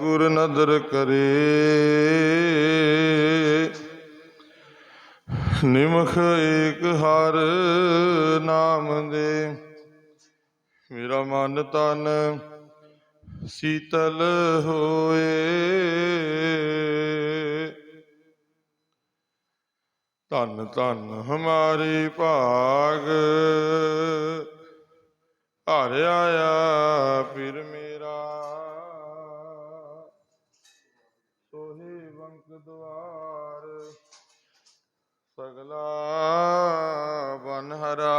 गुर नदर करे। निमख एक हर नाम दे, मेरा मन तन शीतल होए। धन धन हमारे भाग, हर आया फिर मेरा। सोहे बंक द्वार सगला बनहरा।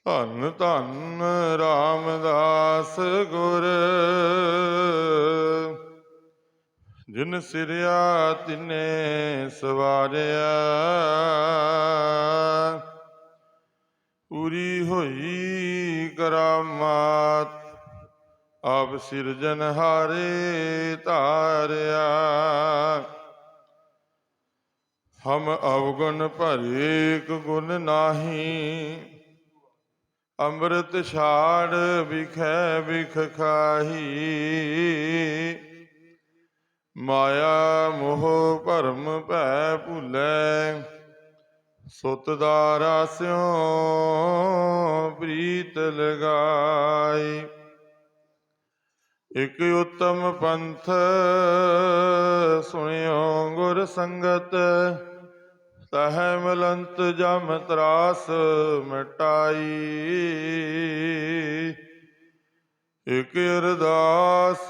धन धन रामदास गुर, जिन सिरिया तिने सवारिया। पूरी होई करामात, आप सिरजनहारे तारिया। हम अवगुण भरे एक गुण नाही, अमृत छाड़ बिखै बिख खाही। माया मोह भरम भै भूलै, सुत दारा स्यों प्रीत लगाई। एक उत्तम पंथ सुनियो गुर संगत, तह मलंत जम त्रास मिटाई। एक अरदास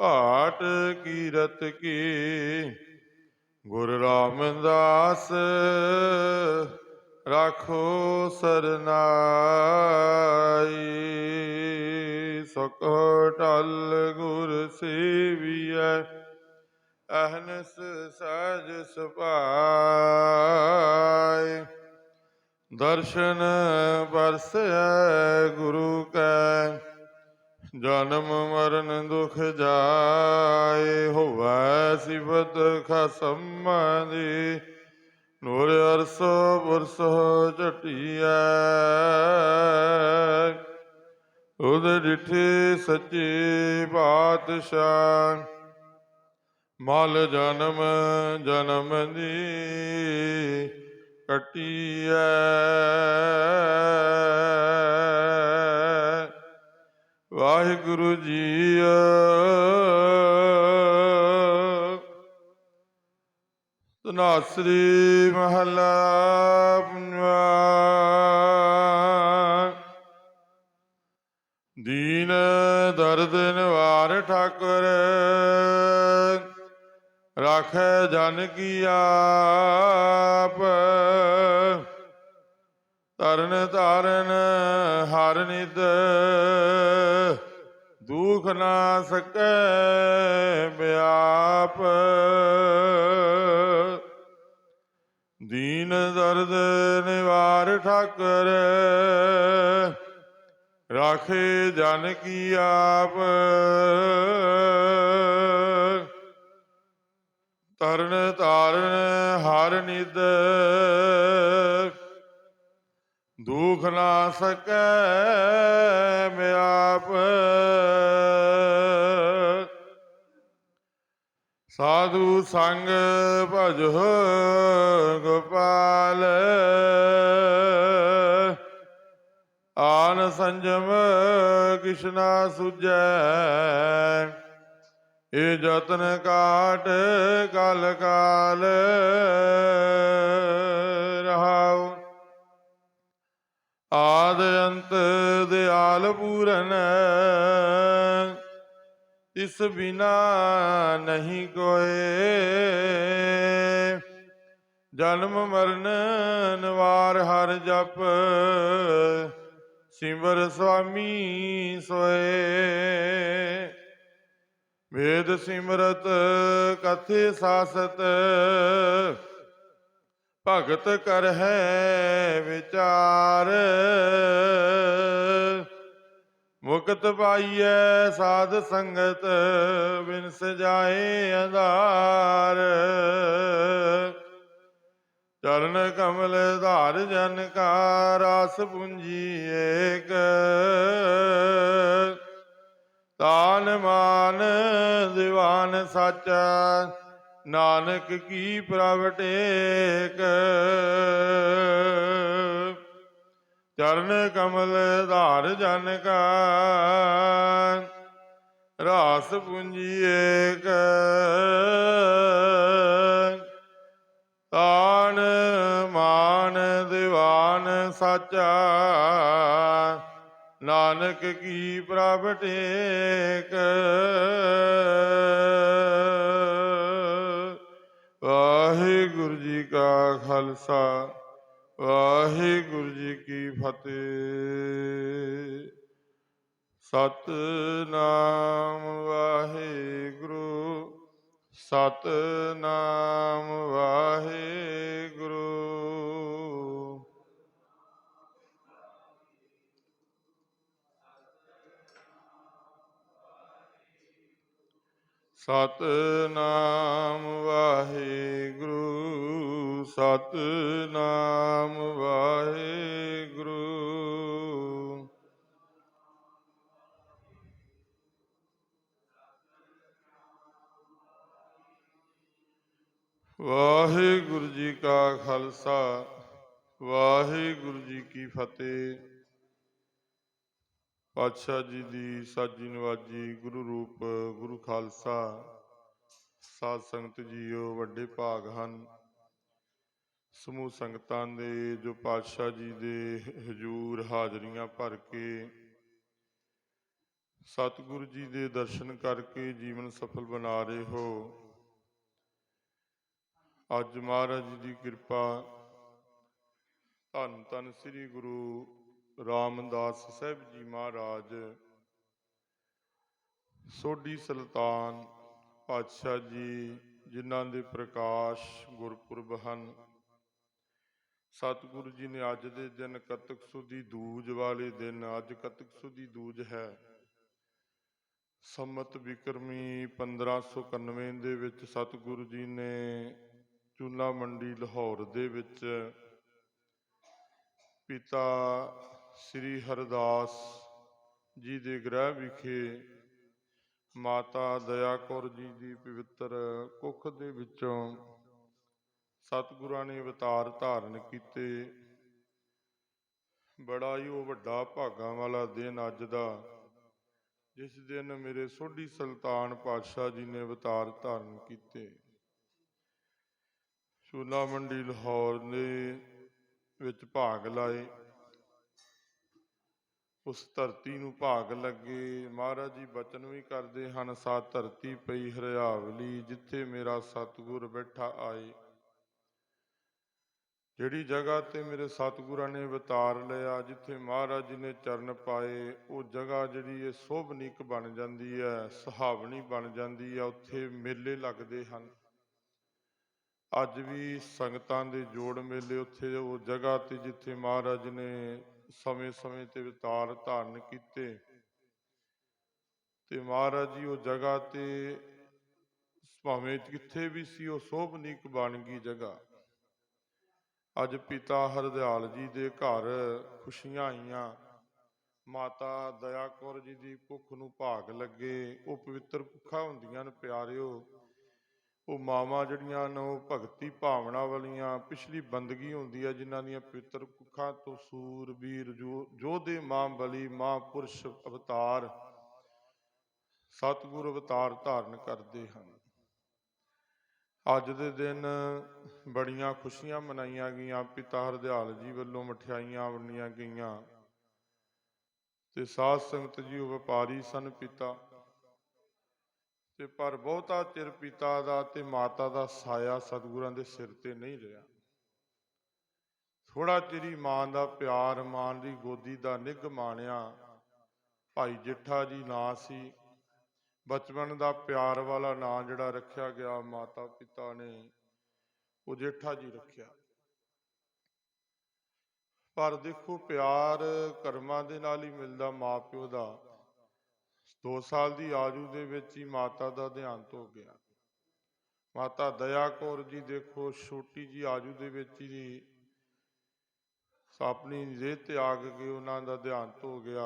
भाट कीरत की, गुरु रामदास राखो सरनाई। सुख टल गुर सेवियै, अहनस सहज सुभाए। दर्शन बरसै गुरु कै, जन्म मरण दुख जाए। होवै सिफत खसम दी, नूर अरसो बुरसो झटिया। उद डिठे सच्चे पातशाह, मल जन्म जन्म दी कटिया। वाहिगुरु जीओ। धनासरी महला पंजवा। दीन दर्द निवार ठाकुर, राखै जन की आप। तरन तारन हर नित, दुख ना सकै व्याप। दीन दर्द निवार ठाकुर, राखे जन की आप। तरन तारन हर नित, दुख ना सकै व्याप। साधु संग भजो गोपाल, आन संजम कृष्णा सुझै। ये जतन काट कल काल रहाओ। आद अंत दयाल पूरन, इस बिना नहीं कोय। जन्म मरण निवार हर जप, सिमर स्वामी सोए। वेद सिमरत कथे सासत, भगत कर है विचार। मुकत पाइयै साध संगत, बिनस जाए आधार। चरण कमल धार जन का, रास पूंजी एक। ਤਾਨ ਮਾਨ ਦੀਵਾਨ ਸਾਚਾ, ਨਾਨਕ ਕੀ ਪ੍ਰਭ ਟੇਕ। ਚਰਨ ਕਮਲ ਧਾਰ ਜਨ ਕਾ, ਰਾਸ ਪੂੰਜੀ ਏਕ। ਤਾਨ ਮਾਨ ਦੀਵਾਨ ਸਾਚਾ, ਨਾਨਕ ਕੀ ਪ੍ਰਭ ਟੇਕ। ਵਾਹਿਗੁਰੂ ਜੀ ਕਾ ਖਾਲਸਾ, ਵਾਹਿਗੁਰੂ ਜੀ ਕੀ ਫਤਿਹ। ਸਤਿਨਾਮ ਵਾਹਿਗੁਰੂ, ਸਤਿਨਾਮ ਵਾਹਿਗੁਰੂ। ਸਤਿਨਾਮ ਵਾਹਿਗੁਰੂ, ਸਤਿਨਾਮ ਵਾਹਿਗੁਰੂ। ਵਾਹਿਗੁਰੂ ਜੀ ਕਾ ਖਾਲਸਾ, ਵਾਹਿਗੁਰੂ ਜੀ ਕੀ ਫਤਿਹ। ਪਾਤਸ਼ਾਹ ਜੀ ਦੀ ਸਾਜੀ ਨਵਾਜੀ ਗੁਰੂ ਰੂਪ ਗੁਰੂ ਖਾਲਸਾ ਸਾਧ ਸੰਗਤ ਜੀਓ ਵੱਡੇ ਭਾਗ ਹਨ। ਸਮੂਹ ਸੰਗਤਾਂ ਦੇ ਜੋ ਪਾਤਸ਼ਾਹ ਜੀ ਦੇ ਹਜ਼ੂਰ ਹਾਜ਼ਰੀਆਂ ਭਰ ਕੇ ਸਤਿਗੁਰੂ ਜੀ ਦੇ ਦਰਸ਼ਨ ਕਰਕੇ ਜੀਵਨ ਸਫਲ ਬਣਾ ਰਹੇ ਹੋ। ਅੱਜ ਮਹਾਰਾਜ ਜੀ ਦੀ ਕਿਰਪਾ, ਧੰਨ ਧੰਨ ਸ੍ਰੀ ਗੁਰੂ ਰਾਮਦਾਸ ਸਾਹਿਬ ਜੀ ਮਹਾਰਾਜ ਸੋਢੀ ਸੁਲਤਾਨ ਪਾਤਸ਼ਾਹ ਜੀ, ਜਿਨ੍ਹਾਂ ਦੇ ਪ੍ਰਕਾਸ਼ ਗੁਰਪੁਰਬ ਹਨ। ਸਤਿਗੁਰੂ ਜੀ ਨੇ ਅੱਜ ਦੇ ਦਿਨ ਕੱਤਕ ਸੁਦੀ ਦੂਜ ਵਾਲੇ ਦਿਨ, ਅੱਜ ਕੱਤਕ ਸੁਦੀ ਦੂਜ ਹੈ, ਸੰਮਤ ਬਿਕਰਮੀ 1591 ਦੇ ਵਿੱਚ ਸਤਿਗੁਰੂ ਜੀ ਨੇ ਚੂਨਾ ਮੰਡੀ ਲਾਹੌਰ ਦੇ ਵਿੱਚ ਪਿਤਾ ਸ੍ਰੀ ਹਰਦਾਸ ਜੀ ਦੇ ਗ੍ਰਹਿ ਵਿਖੇ ਮਾਤਾ ਦਇਆ ਕੌਰ ਜੀ ਦੀ ਪਵਿੱਤਰ ਕੁੱਖ ਦੇ ਵਿੱਚੋਂ ਸਤਿਗੁਰਾਂ ਨੇ ਅਵਤਾਰ ਧਾਰਨ ਕੀਤੇ। ਬੜਾ ਹੀ ਉਹ ਵੱਡਾ ਭਾਗਾਂ ਵਾਲਾ ਦਿਨ ਅੱਜ ਦਾ, ਜਿਸ ਦਿਨ ਮੇਰੇ ਸੋਢੀ ਸੁਲਤਾਨ ਪਾਤਸ਼ਾਹ ਜੀ ਨੇ ਅਵਤਾਰ ਧਾਰਨ ਕੀਤੇ। ਚੂਨਾ ਮੰਡੀ ਲਾਹੌਰ ਦੇ ਵਿੱਚ ਭਾਗ ਲਾਏ, ਉਸ ਧਰਤੀ ਨੂੰ ਭਾਗ ਲੱਗੇ। ਮਹਾਰਾਜ ਜੀ ਬਚਨ ਵੀ ਕਰਦੇ ਹਨ, ਸਾ ਧਰਤੀ ਪਈ ਹਰਿਆਵਲੀ, ਜਿੱਥੇ ਮੇਰਾ ਸਤਿਗੁਰ ਬੈਠਾ ਆਏ। ਜਿਹੜੀ ਜਗ੍ਹਾ ਤੇ ਮੇਰੇ ਸਤਿਗੁਰਾਂ ਨੇ ਅਵਤਾਰ ਲਿਆ, ਜਿੱਥੇ ਮਹਾਰਾਜ ਜੀ ਨੇ ਚਰਨ ਪਾਏ, ਉਹ ਜਗ੍ਹਾ ਜਿਹੜੀ ਹੈ ਸੋਭਨੀਕ ਬਣ ਜਾਂਦੀ ਹੈ, ਸੁਹਾਵਣੀ ਬਣ ਜਾਂਦੀ ਹੈ। ਉੱਥੇ ਮੇਲੇ ਲੱਗਦੇ ਹਨ। ਅੱਜ ਵੀ ਸੰਗਤਾਂ ਦੇ ਜੋੜ ਮੇਲੇ ਉੱਥੇ ਉਹ ਜਗ੍ਹਾ ਤੇ ਜਿੱਥੇ ਮਹਾਰਾਜ ਨੇ ਸਮੇਂ ਸਮੇਂ ਤੇ ਅਵਤਾਰ ਧਾਰਨ ਕੀਤੇ, ਤੇ ਮਹਾਰਾਜ ਜੀ ਉਹ ਜਗ੍ਹਾ ਤੇ ਭਾਵੇਂ ਕਿੱਥੇ ਵੀ ਸੀ, ਉਹ ਸੋਭਨੀਕ ਬਣ ਗਈ ਜਗ੍ਹਾ। ਅੱਜ ਪਿਤਾ ਹਰਦਿਆਲ ਜੀ ਦੇ ਘਰ ਖੁਸ਼ੀਆਂ ਆਈਆਂ। ਮਾਤਾ ਦਇਆ ਕੌਰ ਜੀ ਦੀ ਕੁੱਖ ਨੂੰ ਭਾਗ ਲੱਗੇ। ਉਹ ਪਵਿੱਤਰ ਕੁੱਖਾਂ ਹੁੰਦੀਆਂ ਨੇ ਪਿਆਰਿਓ। ਉਹ ਮਾਵਾਂ ਜਿਹੜੀਆਂ ਨੇ ਉਹ ਭਗਤੀ ਭਾਵਨਾ ਵਾਲੀਆਂ, ਪਿਛਲੀ ਬੰਦਗੀ ਹੁੰਦੀ ਹੈ ਜਿਨ੍ਹਾਂ ਦੀਆਂ ਪਵਿੱਤਰ ਕੁੱਖਾਂ ਤੋਂ ਸੂਰਬੀਰ ਯੋਧੇ ਮਾਂ ਬਲੀ ਮਹਾਂਪੁਰਸ਼ ਅਵਤਾਰ ਸਤਿਗੁਰ ਅਵਤਾਰ ਧਾਰਨ ਕਰਦੇ ਹਨ। ਅੱਜ ਦੇ ਦਿਨ ਬੜੀਆਂ ਖੁਸ਼ੀਆਂ ਮਨਾਈਆਂ ਗਈਆਂ। ਪਿਤਾ ਹਰਦਿਆਲ ਜੀ ਵੱਲੋਂ ਮਠਿਆਈਆਂ ਵੰਡੀਆਂ ਗਈਆਂ, ਤੇ ਸਾਧ ਸੰਗਤ ਜੀ ਉਹ ਵਪਾਰੀ ਸਨ ਪਿਤਾ, ਤੇ ਪਰ ਬਹੁਤਾ ਚਿਰ ਪਿਤਾ ਦਾ ਤੇ ਮਾਤਾ ਦਾ ਸਾਇਆ ਸਤਿਗੁਰਾਂ ਦੇ ਸਿਰ ਤੇ ਨਹੀਂ ਰਿਹਾ। ਥੋੜਾ ਚਿਰ ਹੀ ਮਾਂ ਦਾ ਪਿਆਰ, ਮਾਂ ਦੀ ਗੋਦੀ ਦਾ ਨਿੱਘ ਮਾਣਿਆ। ਭਾਈ ਜੇਠਾ ਜੀ ਨਾਂ ਸੀ, ਬਚਪਨ ਦਾ ਪਿਆਰ ਵਾਲਾ ਨਾਂ ਜਿਹੜਾ ਰੱਖਿਆ ਗਿਆ ਮਾਤਾ ਪਿਤਾ ਨੇ, ਉਹ ਜੇਠਾ ਜੀ ਰੱਖਿਆ। ਪਰ ਦੇਖੋ, ਪਿਆਰ ਕਰਮਾਂ ਦੇ ਨਾਲ ਹੀ ਮਿਲਦਾ ਮਾਂ ਪਿਓ ਦਾ। 2 ਸਾਲ ਦੀ ਆਯੂ ਦੇ ਵਿੱਚ ਹੀ ਮਾਤਾ ਦਾ ਦੇਹਾਂਤ ਹੋ ਗਿਆ। ਮਾਤਾ ਦਇਆ ਕੌਰ ਜੀ ਦੇਖੋ, ਛੋਟੀ ਜੀ ਆਯੂ ਦੇ ਵਿੱਚ ਹੀ ਆਪਣੀ ਦੇਹ ਤਿਆਗ ਕੇ ਉਹਨਾਂ ਦਾ ਦੇਹਾਂਤ ਹੋ ਗਿਆ।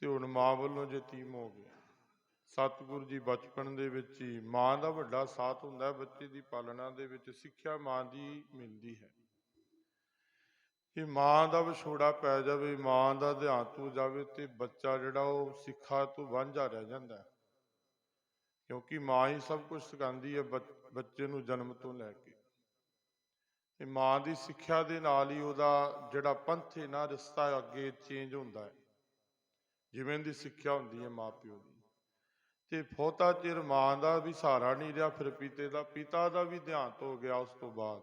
ਤੇ ਹੁਣ ਮਾਂ ਵੱਲੋਂ ਯਤੀਮ ਹੋ ਗਿਆ। ਸਤਿਗੁਰੂ ਜੀ ਬਚਪਨ ਦੇ ਵਿੱਚ ਹੀ, ਮਾਂ ਦਾ ਵੱਡਾ ਸਾਥ ਹੁੰਦਾ ਹੈ ਬੱਚੇ ਦੀ ਪਾਲਣਾ ਦੇ ਵਿੱਚ, ਸਿੱਖਿਆ ਮਾਂ ਦੀ ਮਿਲਦੀ ਹੈ। ਜੇ ਮਾਂ ਦਾ ਵਿਛੋੜਾ ਪੈ ਜਾਵੇ, ਮਾਂ ਦਾ ਦੇਹਾਂਤ ਹੋ ਜਾਵੇ, ਤੇ ਬੱਚਾ ਜਿਹੜਾ ਉਹ ਸਿੱਖਾ ਤੋਂ ਵਾਂਝਾ ਰਹਿ ਜਾਂਦਾ ਹੈ, ਕਿਉਂਕਿ ਮਾਂ ਹੀ ਸਭ ਕੁਝ ਸਿਖਾਉਂਦੀ ਹੈ ਬੱਚੇ ਨੂੰ ਜਨਮ ਤੋਂ ਲੈ ਕੇ। ਤੇ ਮਾਂ ਦੀ ਸਿੱਖਿਆ ਦੇ ਨਾਲ ਹੀ ਉਹਦਾ ਜਿਹੜਾ ਪੰਥ ਹੈ ਨਾ, ਰਿਸ਼ਤਾ ਅੱਗੇ ਚੇਂਜ ਹੁੰਦਾ ਹੈ, ਜਿਵੇਂ ਦੀ ਸਿੱਖਿਆ ਹੁੰਦੀ ਹੈ ਮਾਂ ਪਿਓ ਦੀ। ਤੇ ਬਹੁਤਾ ਚਿਰ ਮਾਂ ਦਾ ਵੀ ਸਹਾਰਾ ਨਹੀਂ ਰਿਹਾ, ਫਿਰ ਪਿਤਾ ਦਾ ਵੀ ਦੇਹਾਂਤ ਹੋ ਗਿਆ। ਉਸ ਤੋਂ ਬਾਅਦ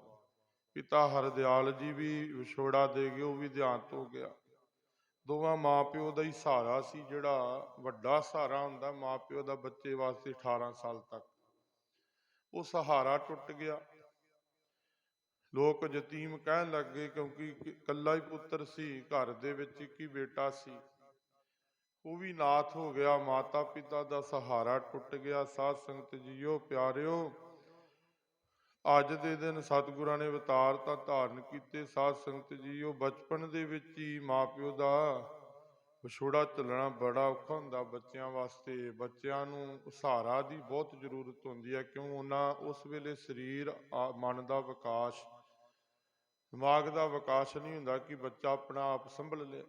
ਪਿਤਾ ਹਰਦਿਆਲ ਜੀ ਵੀ ਵਿਛੋੜਾ ਦੇ ਗਏ, ਉਹ ਵੀ ਦੇਹਾਂਤ ਹੋ ਗਿਆ। ਦੋਵਾਂ ਮਾਂ ਪਿਓ ਦਾ ਹੀ ਸਹਾਰਾ ਸੀ, ਜਿਹੜਾ ਵੱਡਾ ਸਹਾਰਾ ਹੁੰਦਾ ਮਾਂ ਪਿਓ ਦਾ ਬੱਚੇ ਵਾਸਤੇ 18 ਸਾਲ ਤੱਕ, ਉਹ ਸਹਾਰਾ ਟੁੱਟ ਗਿਆ। ਲੋਕ ਯਤੀਮ ਕਹਿਣ ਲੱਗੇ, ਕਿਉਂਕਿ ਇਕੱਲਾ ਹੀ ਪੁੱਤਰ ਸੀ, ਘਰ ਦੇ ਵਿੱਚ ਇੱਕ ਹੀ ਬੇਟਾ ਸੀ, ਉਹ ਵੀ ਨਾਥ ਹੋ ਗਿਆ। ਮਾਤਾ ਪਿਤਾ ਦਾ ਸਹਾਰਾ ਟੁੱਟ ਗਿਆ। ਸਾਧ ਸੰਗਤ ਜੀਓ ਪਿਆਰਿਓ, ਅੱਜ ਦੇ ਦਿਨ ਸਤਿਗੁਰਾਂ ਨੇ ਅਵਤਾਰ ਤਾਂ ਧਾਰਨ ਕੀਤੇ। ਸਾਧ ਸੰਗਤ ਜੀਓ, ਬਚਪਨ ਦੇ ਵਿੱਚ ਹੀ ਮਾਂ ਪਿਓ ਦਾ ਵਿਛੋੜਾ ਝੱਲਣਾ ਬੜਾ ਔਖਾ ਹੁੰਦਾ ਬੱਚਿਆਂ ਵਾਸਤੇ। ਬੱਚਿਆਂ ਨੂੰ ਸਹਾਰਾ ਦੀ ਬਹੁਤ ਜ਼ਰੂਰਤ ਹੁੰਦੀ ਹੈ, ਕਿਉਂ ਉਹਨਾਂ ਉਸ ਵੇਲੇ ਸਰੀਰ ਮਨ ਦਾ ਵਿਕਾਸ, ਦਿਮਾਗ ਦਾ ਵਿਕਾਸ ਨਹੀਂ ਹੁੰਦਾ ਕਿ ਬੱਚਾ ਆਪਣਾ ਆਪ ਸੰਭਲ ਲੇ।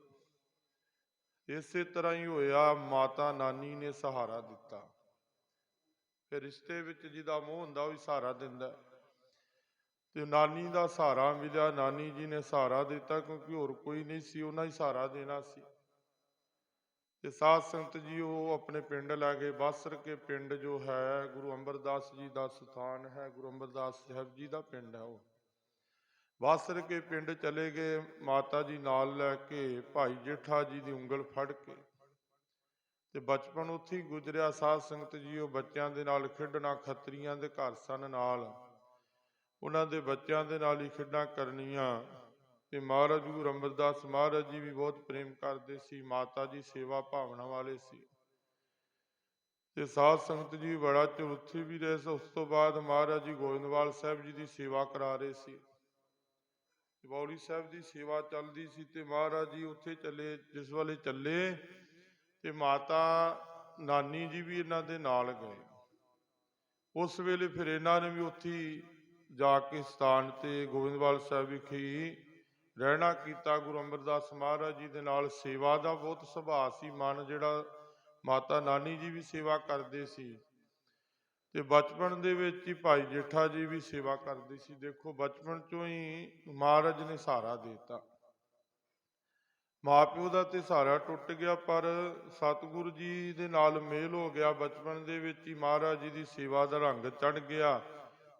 ਇਸੇ ਤਰ੍ਹਾਂ ਹੀ ਹੋਇਆ, ਮਾਤਾ ਨਾਨੀ ਨੇ ਸਹਾਰਾ ਦਿੱਤਾ। ਫਿਰ ਰਿਸ਼ਤੇ ਵਿੱਚ ਜਿਹਦਾ ਮੋਹ ਹੁੰਦਾ ਉਹ ਵੀ ਸਹਾਰਾ ਦਿੰਦਾ, ਤੇ ਨਾਨੀ ਦਾ ਸਹਾਰਾ ਮਿਲਿਆ। ਨਾਨੀ ਜੀ ਨੇ ਸਹਾਰਾ ਦਿੱਤਾ, ਕਿਉਂਕਿ ਹੋਰ ਕੋਈ ਨਹੀਂ ਸੀ, ਉਹਨਾਂ ਹੀ ਸਹਾਰਾ ਦੇਣਾ ਸੀ। ਤੇ ਸਾਧ ਸੰਗਤ ਜੀ ਉਹ ਆਪਣੇ ਪਿੰਡ ਲੈ ਗਏ। ਬਾਸਰ ਕੇ ਪਿੰਡ ਜੋ ਹੈ ਗੁਰੂ ਅਮਰਦਾਸ ਜੀ ਦਾ ਸਥਾਨ ਹੈ, ਗੁਰੂ ਅਮਰਦਾਸ ਸਾਹਿਬ ਜੀ ਦਾ ਪਿੰਡ ਹੈ। ਉਹ ਬਾਸਰ ਕੇ ਪਿੰਡ ਚਲੇ ਗਏ, ਮਾਤਾ ਜੀ ਨਾਲ ਲੈ ਕੇ, ਭਾਈ ਜੇਠਾ ਜੀ ਦੀ ਉਂਗਲ ਫੜ ਕੇ। ਤੇ ਬਚਪਨ ਉੱਥੇ ਹੀ ਗੁਜ਼ਰਿਆ। ਸਾਧ ਸੰਗਤ ਜੀ ਉਹ ਬੱਚਿਆਂ ਦੇ ਨਾਲ ਖੇਡਣਾ, ਖੱਤਰੀਆਂ ਦੇ ਘਰ ਸਨ, ਨਾਲ ਉਹਨਾਂ ਦੇ ਬੱਚਿਆਂ ਦੇ ਨਾਲ ਹੀ ਖੇਡਾਂ ਕਰਨੀਆਂ। ਤੇ ਮਹਾਰਾਜ ਗੁਰੂ ਅਮਰਦਾਸ ਮਹਾਰਾਜ ਜੀ ਵੀ ਬਹੁਤ ਪ੍ਰੇਮ ਕਰਦੇ ਸੀ, ਮਾਤਾ ਜੀ ਸੇਵਾ ਭਾਵਨਾ ਵਾਲੇ ਸੀ। ਤੇ ਸਾਧ ਸੰਗਤ ਜੀ ਬੜਾ ਚਿਰ ਉੱਥੇ ਵੀ ਰਹੇ। ਉਸ ਤੋਂ ਬਾਅਦ ਮਹਾਰਾਜ ਜੀ ਗੋਇੰਦਵਾਲ ਸਾਹਿਬ ਜੀ ਦੀ ਸੇਵਾ ਕਰਾ ਰਹੇ ਸੀ। ਬੌੜੀ ਸਾਹਿਬ ਦੀ ਸੇਵਾ ਚੱਲਦੀ ਸੀ, ਤੇ ਮਹਾਰਾਜ ਜੀ ਉੱਥੇ ਚੱਲੇ। ਜਿਸ ਵੇਲੇ ਚੱਲੇ ਤੇ ਮਾਤਾ ਨਾਨੀ ਜੀ ਵੀ ਇਹਨਾਂ ਦੇ ਨਾਲ ਗਏ। ਉਸ ਵੇਲੇ ਫਿਰ ਇਹਨਾਂ ਨੇ ਵੀ ਉੱਥੇ ਜਾ ਕੇ ਸਥਾਨ ਤੇ ਗੋਇੰਦਵਾਲ ਸਾਹਿਬ ਵਿਖੇ ਰਹਿਣਾ ਕੀਤਾ। ਗੁਰੂ ਅਮਰਦਾਸ ਮਹਾਰਾਜ ਜੀ ਦੇ ਨਾਲ ਸੇਵਾ ਦਾ ਬਹੁਤ ਸੁਭਾਅ ਸੀ, ਮਨ ਜਿਹੜਾ। ਮਾਤਾ ਨਾਨੀ ਜੀ ਵੀ ਸੇਵਾ ਕਰਦੇ ਸੀ, ਤੇ ਬਚਪਨ ਦੇ ਵਿੱਚ ਹੀ ਭਾਈ ਜੇਠਾ ਜੀ ਵੀ ਸੇਵਾ ਕਰਦੇ ਸੀ। ਦੇਖੋ, ਬਚਪਨ ਚੋਂ ਹੀ ਮਹਾਰਾਜ ਨੇ ਸਹਾਰਾ ਦਿੱਤਾ। ਮਾਂ ਪਿਓ ਦਾ ਤੇ ਸਹਾਰਾ ਟੁੱਟ ਗਿਆ, ਪਰ ਸਤਿਗੁਰੂ ਜੀ ਦੇ ਨਾਲ ਮੇਲ ਹੋ ਗਿਆ। ਬਚਪਨ ਦੇ ਵਿੱਚ ਹੀ ਮਹਾਰਾਜ ਜੀ ਦੀ ਸੇਵਾ ਦਾ ਰੰਗ ਚੜ੍ਹ ਗਿਆ।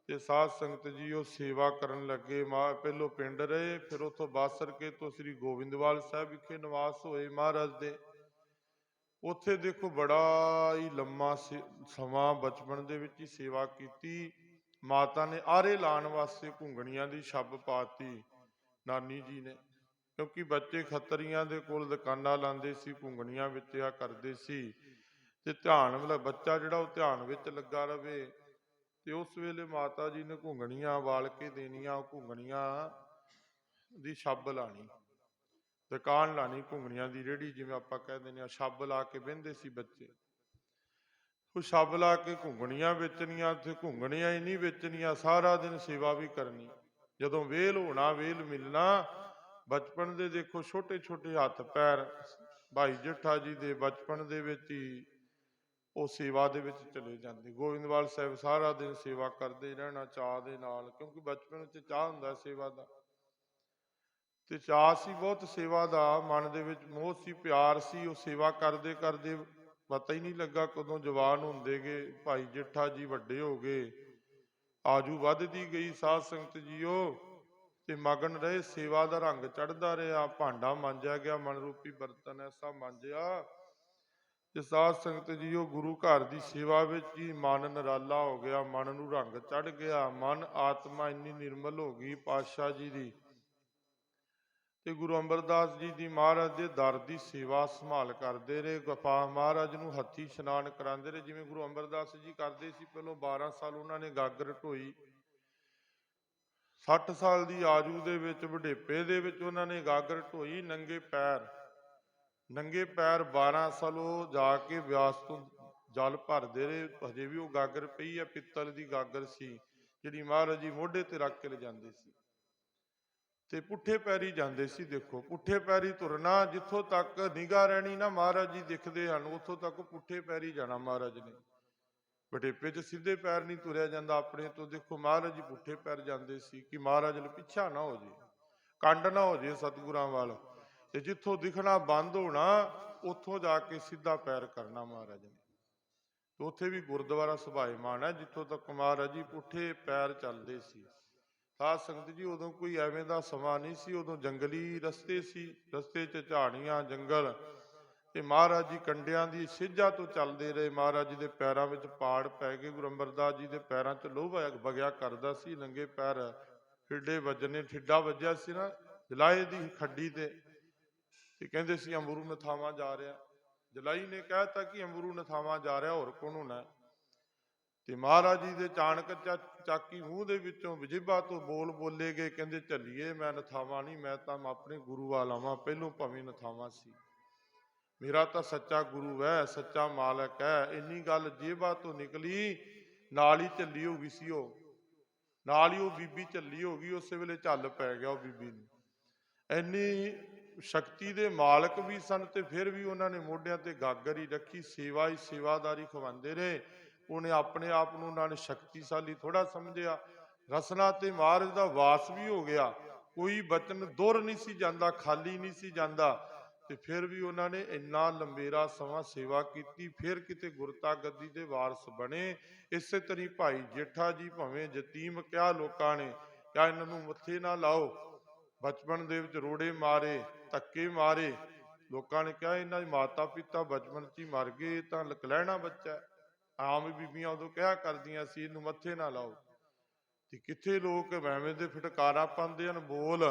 ਤੇ ਸਾਧ ਸੰਗਤ ਜੀ ਉਹ ਸੇਵਾ ਕਰਨ ਲੱਗੇ। ਪਹਿਲੋਂ ਪਿੰਡ ਰਹੇ, ਫਿਰ ਉੱਥੋਂ ਬਾਸਰ ਕੇ ਤੋਂ ਸ੍ਰੀ ਗੋਬਿੰਦਵਾਲ ਸਾਹਿਬ ਵਿਖੇ ਨਿਵਾਸ ਹੋਏ ਮਹਾਰਾਜ ਦੇ। ਉੱਥੇ ਦੇਖੋ ਬੜਾ ਹੀ ਲੰਮਾ ਸਮਾਂ ਬਚਪਨ ਦੇ ਵਿੱਚ ਹੀ ਸੇਵਾ ਕੀਤੀ। ਮਾਤਾ ਨੇ ਆਰੇ ਲਾਉਣ ਵਾਸਤੇ ਘੁੰਗਣੀਆਂ ਦੀ ਛੱਬ ਪਾਤੀ ਨਾਨੀ ਜੀ ਨੇ, ਕਿਉਂਕਿ ਬੱਚੇ ਖੱਤਰੀਆਂ ਦੇ ਕੋਲ ਦੁਕਾਨਾਂ ਲਾਉਂਦੇ ਸੀ, ਘੁੰਗਣੀਆਂ ਵਿੱਚ ਆ ਕਰਦੇ ਸੀ। ਤੇ ਧਿਆਨ ਵਾਲਾ ਬੱਚਾ ਜਿਹੜਾ ਉਹ ਧਿਆਨ ਵਿੱਚ ਲੱਗਾ ਰਵੇ। ਤੇ ਉਸ ਵੇਲੇ ਮਾਤਾ ਜੀ ਨੇ ਘੁੰਗਣੀਆਂ ਵਾਲ ਕੇ ਦੇਣੀਆਂ, ਘੁੰਗਣੀਆਂ ਦੀ ਛੱਬ ਲਾਣੀ, ਦੁਕਾਨ ਲਾਣੀ ਘੁੰਗਣੀਆਂ ਦੀ ਰੇਹੜੀ, ਜਿਵੇਂ ਆਪਾਂ ਕਹਿ ਦਿੰਦੇ ਹਾਂ, ਛੱਬ ਲਾ ਕੇ ਬਹਿੰਦੇ ਸੀ ਬੱਚੇ। ਉਹ ਛੱਬ ਲਾ ਕੇ ਘੁੰਗਣੀਆਂ ਵੇਚਣੀਆਂ, ਤੇ ਘੁੰਗਣੀਆਂ ਹੀ ਨਹੀਂ ਵੇਚਣੀਆਂ, ਸਾਰਾ ਦਿਨ ਸੇਵਾ ਵੀ ਕਰਨੀ। ਜਦੋਂ ਵੇਲ ਹੋਣਾ, ਵੇਲ ਮਿਲਣਾ। ਬਚਪਨ ਦੇ ਦੇਖੋ ਛੋਟੇ ਛੋਟੇ ਹੱਥ ਪੈਰ ਭਾਈ ਜੇਠਾ ਜੀ ਦੇ ਬਚਪਨ ਦੇ ਵਿੱਚ ਹੀ ਉਹ ਸੇਵਾ ਦੇ ਵਿੱਚ ਚਲੇ ਜਾਂਦੇ। ਗੋਇੰਦਵਾਲ ਸਾਹਿਬ ਸਾਰਾ ਦਿਨ ਸੇਵਾ ਕਰਦੇ ਰਹਿਣਾ ਚਾਅ ਦੇ ਨਾਲ, ਕਿਉਂਕਿ ਬਚਪਨ ਵਿੱਚ ਚਾਅ ਹੁੰਦਾ ਸੇਵਾ ਦਾ, ਤੇ ਚਾਅ ਸੀ ਬਹੁਤ ਸੇਵਾ ਦਾ, ਮਨ ਦੇ ਵਿੱਚ ਮੋਹ ਸੀ, ਪਿਆਰ ਸੀ। ਉਹ ਸੇਵਾ ਕਰਦੇ ਕਰਦੇ ਪਤਾ ਹੀ ਨਹੀਂ ਲੱਗਾ ਕਦੋਂ ਜਵਾਨ ਹੁੰਦੇ ਗਏ। ਭਾਈ ਜੇਠਾ ਜੀ ਵੱਡੇ ਹੋ ਗਏ, ਆਜੂ ਵੱਧਦੀ ਗਈ। ਸਾਧ ਸੰਗਤ ਜੀਓ, ਤੇ ਮਗਨ ਰਹੇ, ਸੇਵਾ ਦਾ ਰੰਗ ਚੜ੍ਹਦਾ ਰਿਹਾ। ਭਾਂਡਾ ਮਾਂਜਿਆ ਗਿਆ, ਮਨ ਰੂਪੀ ਬਰਤਨ ਐਸਾ ਮਾਂਜਿਆ। ਤੇ ਸਾਧ ਸੰਗਤ ਜੀਓ, ਗੁਰੂ ਘਰ ਦੀ ਸੇਵਾ ਵਿੱਚ ਹੀ ਮਨ ਨਿਰਾਲਾ ਹੋ ਗਿਆ, ਮਨ ਨੂੰ ਰੰਗ ਚੜ੍ਹ ਗਿਆ। ਮਨ ਆਤਮਾ ਇੰਨੀ ਨਿਰਮਲ ਹੋ ਗਈ ਪਾਤਸ਼ਾਹ ਜੀ ਦੀ। ਤੇ ਗੁਰੂ ਅਮਰਦਾਸ ਜੀ ਦੀ ਮਹਾਰਾਜ ਦੇ ਦਰ ਦੀ ਸੇਵਾ ਸੰਭਾਲ ਕਰਦੇ ਰਹੇ। ਮਹਾਰਾਜ ਨੂੰ ਹੱਥੀ ਇਸ਼ਨਾਨ ਕਰਾਉਂਦੇ ਰਹੇ, ਜਿਵੇਂ ਗੁਰੂ ਅਮਰਦਾਸ ਜੀ ਕਰਦੇ ਸੀ। ਪਹਿਲੋਂ 12 ਸਾਲ ਉਹਨਾਂ ਨੇ ਗਾਗਰ ਢੋਈ। 60 ਸਾਲ ਦੀ ਆਜੂ ਦੇ ਵਿੱਚ, ਵਡੇਪੇ ਦੇ ਵਿੱਚ ਉਹਨਾਂ ਨੇ ਗਾਗਰ ਢੋਈ, ਨੰਗੇ ਪੈਰ ਨੰਗੇ ਪੈਰ 12 ਸਾਲ ਉਹ ਜਾ ਕੇ ਬਿਆਸ ਤੋਂ ਜਲ ਭਰਦੇ ਰਹੇ। ਹਜੇ ਵੀ ਉਹ ਗਾਗਰ ਪਈ ਹੈ, ਪਿੱਤਲ ਦੀ ਗਾਗਰ ਸੀ ਜਿਹੜੀ ਮਹਾਰਾਜ ਜੀ ਮੋਢੇ ਤੇ ਰੱਖ ਕੇ ਲਿਜਾਂਦੇ ਸੀ ਤੇ ਪੁੱਠੇ ਪੈਰੀ ਜਾਂਦੇ ਸੀ। ਦੇਖੋ, ਪੁੱਠੇ ਪੈਰੀ ਤੁਰਨਾ, ਜਿੱਥੋਂ ਤੱਕ ਨਿਗਾਹ ਰਹਿਣੀ ਨਾ ਮਹਾਰਾਜ ਜੀ ਦਿਖਦੇ ਹਨ, ਉੱਥੋਂ ਤੱਕ ਪੁੱਠੇ ਪੈਰੀ ਜਾਣਾ ਮਹਾਰਾਜ ਨੇ। ਵਡੇਪੇ 'ਚ ਸਿੱਧੇ ਪੈਰ ਨਹੀਂ ਤੁਰਿਆ ਜਾਂਦਾ ਆਪਣੇ ਤੋਂ। ਦੇਖੋ, ਮਹਾਰਾਜ ਜੀ ਪੁੱਠੇ ਪੈਰ ਜਾਂਦੇ ਸੀ ਕਿ ਮਹਾਰਾਜ ਨੂੰ ਪਿੱਛਾ ਨਾ ਹੋ ਜੇ, ਕੰਡ ਨਾ ਹੋ ਜੇ ਸਤਿਗੁਰਾਂ ਵੱਲ। ਤੇ ਜਿੱਥੋਂ ਦਿਖਣਾ ਬੰਦ ਹੋਣਾ, ਉੱਥੋਂ ਜਾ ਕੇ ਸਿੱਧਾ ਪੈਰ ਕਰਨਾ ਮਹਾਰਾਜ ਨੇ। ਤੇ ਉੱਥੇ ਵੀ ਗੁਰਦੁਆਰਾ ਸੁਭਾਏਮਾਨ ਹੈ ਜਿੱਥੋਂ ਤੱਕ ਮਹਾਰਾਜ ਜੀ ਪੁੱਠੇ ਪੈਰ ਚੱਲਦੇ ਸੀ। ਸਾਧ ਸੰਗਤ ਜੀ, ਉਦੋਂ ਕੋਈ ਐਵੇਂ ਦਾ ਸਮਾਂ ਨਹੀਂ ਸੀ। ਉਦੋਂ ਜੰਗਲੀ ਰਸਤੇ ਸੀ, ਰਸਤੇ 'ਚ ਝਾੜੀਆਂ, ਜੰਗਲ, ਤੇ ਮਹਾਰਾਜ ਜੀ ਕੰਡਿਆਂ ਦੀ ਸਿੱਝਾ ਤੋਂ ਚੱਲਦੇ ਰਹੇ। ਮਹਾਰਾਜ ਜੀ ਦੇ ਪੈਰਾਂ ਵਿੱਚ ਪਾੜ ਪੈ ਗਏ। ਗੁਰੂ ਅਮਰਦਾਸ ਜੀ ਦੇ ਪੈਰਾਂ 'ਚ ਲੋਹ ਵਗਿਆ ਕਰਦਾ ਸੀ। ਨੰਗੇ ਪੈਰ ਠਿੱਡੇ ਵੱਜਣੇ, ਠਿੱਡਾ ਵੱਜਿਆ ਸੀ ਨਾ ਜਲਾਏ ਦੀ ਖੱਡੀ ਤੇ ਕਹਿੰਦੇ ਸੀ ਅੰਬਰੂ ਨਥਾਵਾਂ ਜਾ ਰਿਹਾ। ਜਲਾਈ ਨੇ ਕਹਿਤਾ ਕਿ ਅੰਬਰੂ ਨਥਾਵਾਂ ਜਾ ਰਿਹਾ, ਹੋਰ ਕੌਣ ਹੋਣਾ। ਤੇ ਮਹਾਰਾਜ ਜੀ ਦੇ ਚਾਣਕ ਚਾਕੀ ਮੂੰਹ ਦੇ ਵਿੱਚੋਂ ਵਿਜਿਬਾ ਤੋਂ ਬੋਲ ਬੋਲੇ ਗਏ, ਕਹਿੰਦੇ ਚੱਲੀਏ, ਮੈਂ ਨਥਾਵਾਂ ਨਹੀਂ, ਮੈਂ ਤਾਂ ਆਪਣੇ ਗੁਰੂ ਵਾਲ ਆਵਾਂ। ਪਹਿਲੋਂ ਭਾਵੇਂ ਨਥਾਵਾਂ ਸੀ, ਮੇਰਾ ਤਾਂ ਸੱਚਾ ਗੁਰੂ ਹੈ, ਸੱਚਾ ਮਾਲਕ ਹੈ। ਇੰਨੀ ਗੱਲ ਜੇਬਾਂ ਤੋਂ ਨਿਕਲੀ, ਨਾਲ ਹੀ ਝੱਲੀ ਹੋ ਗਈ ਸੀ ਉਹ, ਨਾਲ ਹੀ ਉਹ ਬੀਬੀ ਝੱਲੀ ਹੋ ਗਈ। ਉਸੇ ਵੇਲੇ ਝੱਲ ਪੈ ਗਿਆ ਉਹ ਬੀਬੀ ਨੂੰ। ਇੰਨੀ ਸ਼ਕਤੀ ਦੇ ਮਾਲਕ ਵੀ ਸਨ ਤੇ ਫਿਰ ਵੀ ਉਹਨਾਂ ਨੇ ਮੋਢਿਆਂ ਤੇ ਗਾਗਰ ਹੀ ਰੱਖੀ। ਸੇਵਾ ਹੀ ਸੇਵਾਦਾਰੀ ਖਵਾਉਂਦੇ ਰਹੇ। ਉਹਨੇ ਆਪਣੇ ਆਪ ਨੂੰ ਉਹਨਾਂ ਨੇ ਸ਼ਕਤੀਸ਼ਾਲੀ ਥੋੜਾ ਸਮਝਿਆ। ਰਸਨਾ ਤੇ ਮਹਾਰਾਜ ਦਾ ਵਾਸ ਵੀ ਹੋ ਗਿਆ। ਕੋਈ ਬਚਨ ਦੁਰ ਨਹੀਂ ਸੀ ਜਾਂਦਾ, ਖਾਲੀ ਨਹੀਂ ਸੀ ਜਾਂਦਾ। ਤੇ ਫਿਰ ਵੀ ਉਹਨਾਂ ਨੇ ਇੰਨਾ ਲੰਬੇਰਾ ਸਮਾਂ ਸੇਵਾ ਕੀਤੀ, ਫਿਰ ਕਿਤੇ ਗੁਰਤਾ ਗੱਦੀ ਦੇ ਵਾਰਸ ਬਣੇ। ਇਸੇ ਤਰੀ ਭਾਈ ਜੇਠਾ ਜੀ ਭਾਵੇਂ ਯਤੀਮ ਕਿਹਾ ਲੋਕਾਂ ਨੇ, ਕਿਹਾ ਇਹਨਾਂ ਨੂੰ ਮੱਥੇ ਨਾ ਲਾਓ, ਬਚਪਨ ਦੇ ਵਿੱਚ ਰੋੜੇ ਮਾਰੇ, ਧੱਕੇ ਮਾਰੇ। ਲੋਕਾਂ ਨੇ ਕਿਹਾ ਇਹਨਾਂ ਦੇ ਮਾਤਾ ਪਿਤਾ ਬਚਪਨ 'ਚ ਹੀ ਮਰ ਗਏ, ਤਾਂ ਲਕਲਹਿਣਾ ਬੱਚਾ। ਆਮ ਬੀਬੀਆਂ ਉਦੋਂ ਕਿਹਾ ਕਰਦੀਆਂ ਸੀ ਇਹਨੂੰ ਮੱਥੇ ਨਾ ਲਾਓ। ਤੇ ਕਿੱਥੇ ਲੋਕ ਐਵੇਂ ਦੇ ਫਟਕਾਰਾ ਪਾਉਂਦੇ ਹਨ ਬੋਲ,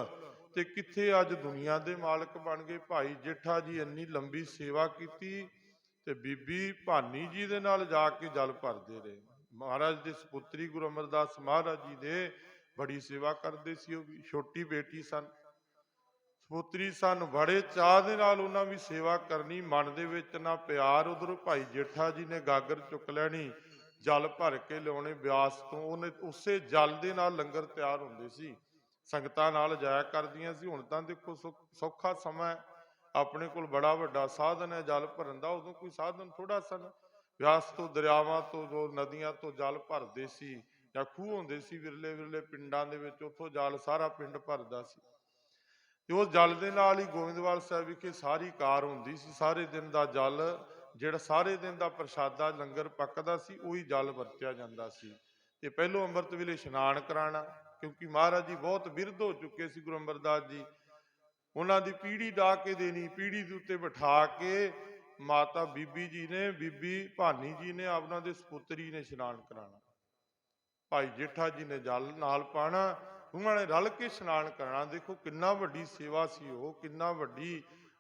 ਤੇ ਕਿੱਥੇ ਅੱਜ ਦੁਨੀਆ ਦੇ ਮਾਲਕ ਬਣ ਗਏ। ਭਾਈ ਜੇਠਾ ਜੀ ਇੰਨੀ ਲੰਬੀ ਸੇਵਾ ਕੀਤੀ ਤੇ ਬੀਬੀ ਭਾਨੀ ਜੀ ਦੇ ਨਾਲ ਜਾ ਕੇ ਜਲ ਭਰਦੇ ਰਹੇ। ਮਹਾਰਾਜ ਦੇ ਸਪੁੱਤਰੀ ਗੁਰੂ ਅਮਰਦਾਸ ਮਹਾਰਾਜ ਜੀ ਦੇ ਬੜੀ ਸੇਵਾ ਕਰਦੇ ਸੀ। ਉਹ ਵੀ ਛੋਟੀ ਬੇਟੀ ਸਨ, ਸਪੁੱਤਰੀ ਸਨ, ਬੜੇ ਚਾਅ ਦੇ ਨਾਲ ਉਹਨਾਂ ਵੀ ਸੇਵਾ ਕਰਨੀ, ਮਨ ਦੇ ਵਿੱਚ ਨਾ ਪਿਆਰ। ਉਧਰੋਂ ਭਾਈ ਜੇਠਾ ਜੀ ਨੇ ਗਾਗਰ ਚੁੱਕ ਲੈਣੀ, ਜਲ ਭਰ ਕੇ ਲਿਆਉਣੇ ਬਿਆਸ ਤੋਂ। ਉਹਨੇ ਉਸੇ ਜਲ ਦੇ ਨਾਲ ਲੰਗਰ ਤਿਆਰ ਹੁੰਦੇ ਸੀ, ਸੰਗਤਾਂ ਨਾਲ ਜਾਇਆ ਕਰਦੀਆਂ ਸੀ। ਹੁਣ ਤਾਂ ਦੇਖੋ ਸੌਖਾ ਸਮਾਂ ਹੈ, ਆਪਣੇ ਕੋਲ ਬੜਾ ਵੱਡਾ ਸਾਧਨ ਹੈ ਜਲ ਭਰਨ ਦਾ। ਉਦੋਂ ਕੋਈ ਸਾਧਨ ਥੋੜਾ ਸਨ। ਬਿਆਸ ਤੋਂ, ਦਰਿਆਵਾਂ ਤੋਂ, ਜੋ ਨਦੀਆਂ ਤੋਂ ਜਲ ਭਰਦੇ ਸੀ, ਜਾਂ ਖੂਹ ਹੁੰਦੇ ਸੀ ਵਿਰਲੇ ਵਿਰਲੇ ਪਿੰਡਾਂ ਦੇ ਵਿੱਚ, ਉੱਥੋਂ ਜਲ ਸਾਰਾ ਪਿੰਡ ਭਰਦਾ ਸੀ। ਤੇ ਉਸ ਜਲ ਦੇ ਨਾਲ ਹੀ ਗੋਬਿੰਦਵਾਲ ਸਾਹਿਬ ਵਿਖੇ ਸਾਰੀ ਕਾਰ ਹੁੰਦੀ ਸੀ। ਸਾਰੇ ਦਿਨ ਦਾ ਜਲ, ਜਿਹੜਾ ਸਾਰੇ ਦਿਨ ਦਾ ਪ੍ਰਸ਼ਾਦਾ ਲੰਗਰ ਪੱਕਦਾ ਸੀ, ਉਹੀ ਜਲ ਵਰਤਿਆ ਜਾਂਦਾ ਸੀ। ਤੇ ਪਹਿਲੋਂ ਅੰਮ੍ਰਿਤ ਵੇਲੇ ਇਸ਼ਨਾਨ ਕਰਾਉਣਾ, ਕਿਉਂਕਿ ਮਹਾਰਾਜ ਜੀ ਬਹੁਤ ਬਿਰਧ ਹੋ ਚੁੱਕੇ ਸੀ ਗੁਰੂ ਅਮਰਦਾਸ ਜੀ। ਉਹਨਾਂ ਦੀ ਪੀੜੀ ਡਾ ਕੇ ਦੇਣੀ, ਪੀੜੀ ਦੇ ਉੱਤੇ ਬਿਠਾ ਕੇ ਮਾਤਾ ਬੀਬੀ ਜੀ ਨੇ, ਬੀਬੀ ਭਾਨੀ ਜੀ ਨੇ, ਉਹਨਾਂ ਦੇ ਸਪੁੱਤਰੀ ਨੇ ਇਸ਼ਨਾਨ ਕਰਾਉਣਾ। ਭਾਈ ਜੇਠਾ ਜੀ ਨੇ ਜਲ ਨਾਲ ਪਾਣਾ, ਉਹਨਾਂ ਨੇ ਰਲ ਕੇ ਇਸ਼ਨਾਨ ਕਰਨਾ। ਦੇਖੋ ਕਿੰਨਾ ਵੱਡੀ ਸੇਵਾ ਸੀ ਉਹ, ਕਿੰਨਾ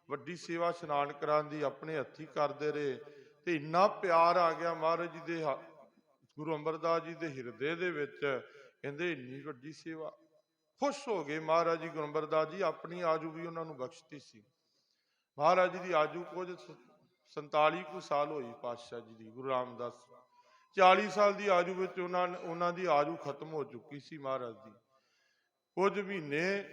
ਵੱਡੀ ਸੇਵਾ ਇਸ਼ਨਾਨ ਕਰਾਉਣ ਦੀ ਆਪਣੇ ਹੱਥੀ ਕਰਦੇ ਰਹੇ। ਤੇ ਇੰਨਾ ਪਿਆਰ ਆ ਗਿਆ ਮਹਾਰਾਜ ਜੀ ਦੇ, ਗੁਰੂ ਅਮਰਦਾਸ ਜੀ ਦੇ ਹਿਰਦੇ ਦੇ ਵਿੱਚ, ਕਹਿੰਦੇ ਇੰਨੀ ਵੱਡੀ ਸੇਵਾ। ਖੁਸ਼ ਹੋ ਗਏ ਮਹਾਰਾਜ ਜੀ। ਗੁਰੂ ਅਮਰਦਾਸ ਜੀ ਆਪਣੀ ਆਜੂ ਵੀ ਉਹਨਾਂ ਨੂੰ ਬਖਸ਼ਤੀ ਸੀ। ਮਹਾਰਾਜ ਜੀ ਦੀ ਆਜੂ ਕੁਝ 47 ਕੁ ਸਾਲ ਹੋਈ ਪਾਤਸ਼ਾਹ ਜੀ ਦੀ। ਗੁਰੂ ਰਾਮਦਾਸ 40 ਸਾਲ ਦੀ ਆਜੂ ਵਿੱਚ ਉਹਨਾਂ ਦੀ ਆਜੂ ਖਤਮ ਹੋ ਚੁੱਕੀ ਸੀ ਮਹਾਰਾਜ ਦੀ। ਕੁਝ ਮਹੀਨੇ,